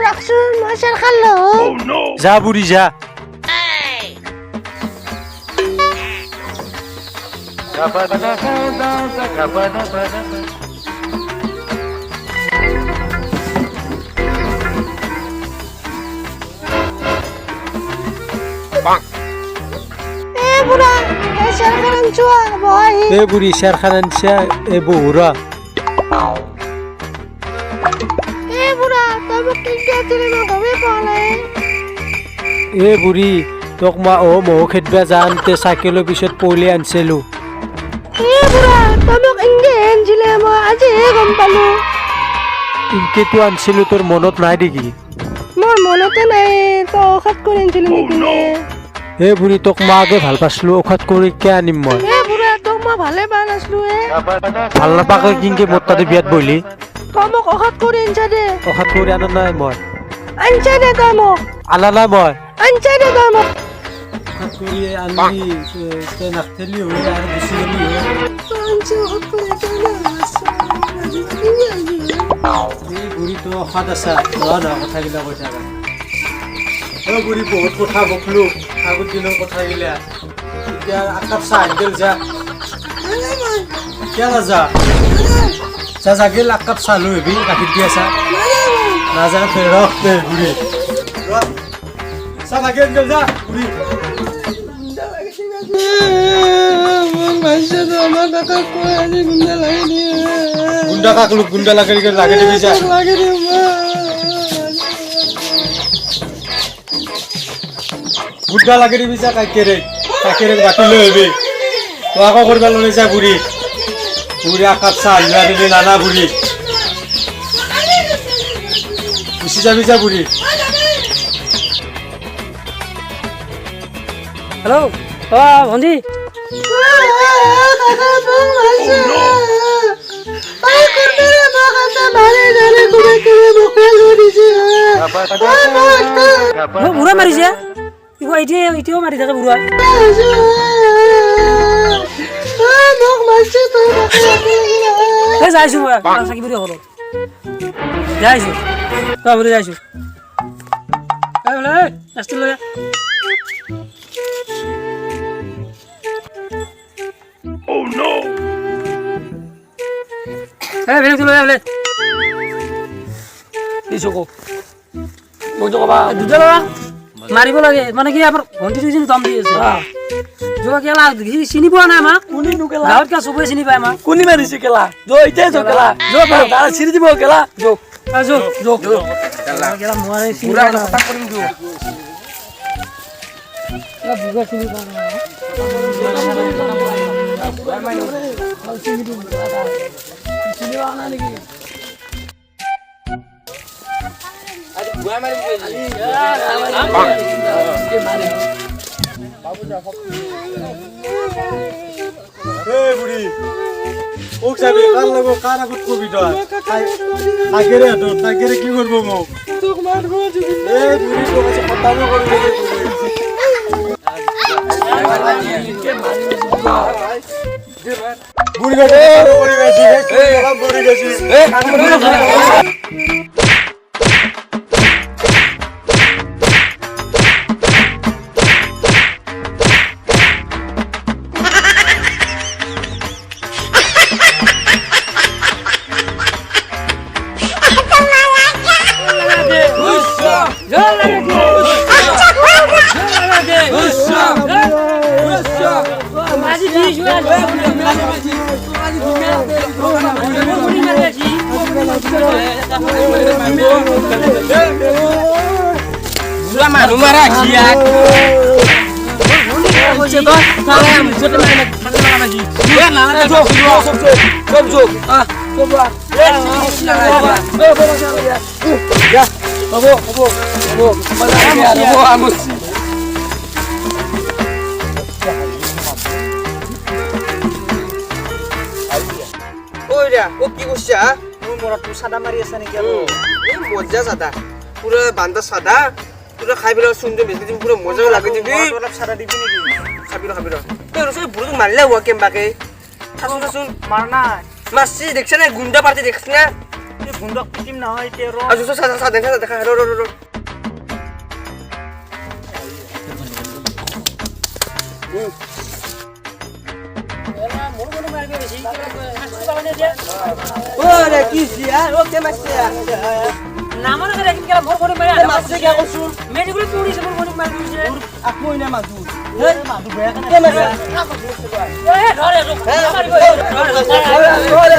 রাখছুন মাছের খালো যা বুড়ি যা এ বুড়া এ সরকারান চুয়া ভাই এ বুড়ি শেরখান এ বউরা এ বুড়া তবে কি গেছিলি না গবে পালে এ বুড়ি তোক মা ও মৌ খেদবা যানতে সাইকেলৰ পিছত পলি আনছিলো এ বুড়া তবে ইংগে এনছিলে মই আজি গম পালো ইনকেতো আনছিলো তোৰ মনত নাই নেকি মোর মনতে নাই তো খাত করে এনছিলে নাকি এ বুড়ি তোক মা আগে ভাল পাইছিলো অখাত কৰি কে আনিম মই এ বুড়া তো মই ভালে বানাসলু এ ভাল নাপাকে কিনকে মোৰ তাতে বিয়াত বহিলি তমক অখাত কৰে এনছা দে অখাত কৰি আনা নাই মই আনছা দে তমক আনা নাই মই আনছা দে তমক অখাত কৰি আনি তে নাখতেলি হৈ আৰু গুচি গলি হৈ আনছা অখাত করে এই বুঢ়ীটো অখাত আছা নহয় কথাগিলা কৈ থাকা অ বুঢ়ী বহুত কথা বকলো আগৰ দিনৰ কথাগিলা এতিয়া আকাপ চাহ গেল যা কিয় নাযা যা যা গেল আকাপ চাহ লৈ আহিবি গাখীৰ দি আছা নাযা ৰখ দে বুঢ়ী চাহ লাগে গেল যা বুঢ়ী গুন্ডা কাকলুক গুন্ডা লাগে দিবি যা গুন্ডা লাগে দিবি যা কাকেৰে বাটি লৈ আহিবি তো আকৌ কৰিব লৈ যা বুঢ়ী বুঢ়ী আকাপ চাহ আনিবা দিবি নানা বুঢ়ী গুচি যাবি যা বুঢ়ী হেল্ল' অ ভণ্টি বুঢ়া মাৰিছে এতিয়াও মাৰি থাকে বুঢ়া যাইছো মই চাকি বুঢ়ী ঘৰত যাইছো তই বুঢ়ী যাইছো লৈ মাৰিব লাগে মানে কি আমাৰ ভণ্টি দুজনী দম দি আছে কেলা চিনি পোৱা নাই আমাক গাঁৱত কা চবৰে চিনি পায় আমাক কোনি মাৰিছে কেলা এতিয়াই যো কেলা তাৰা চিৰি দিব কেলা বুঢ়ী মোক যাবি কাৰ লগত কাৰ আগত কবি তই তাকেৰে কি কৰিব মোক এই বুঢ়ী তোক আজি খতামে কৰিব বুঢ়ী গেছি মানুহ মাৰা ঘিয়াক কি কৈছা মোৰ মৰতটো চাদা মাৰি আছে নেকি মজা চাদা পুৰা বান্দা চাদা পুৰা খাই পেলাই সুন্দৰ বেছি দিম পুৰা মজা লাগি দিবি অলপ চাদা দিবি নেকি খাবি তই ৰসই বুঢ়োক মাৰিলে হোৱা কেম্বাকে চাচোন মাৰ নাই মাছি দেখছ না গুণ্ডা পাৰ্টি দেখছ না বুন্দক পিটিম নহয় এতিয়া ৰ আজু সাদা দেখা ৰ ওরে কি সিয়া ওকে মাসে নামন করে কি কেলা মোর বডি মারি মাসে কে কইছু মেডিকেল পুলিশ মোর বডি মারি দিছে আকমই না মাদু হে মাদু বেয়া কে মাসে এ ধরে মারি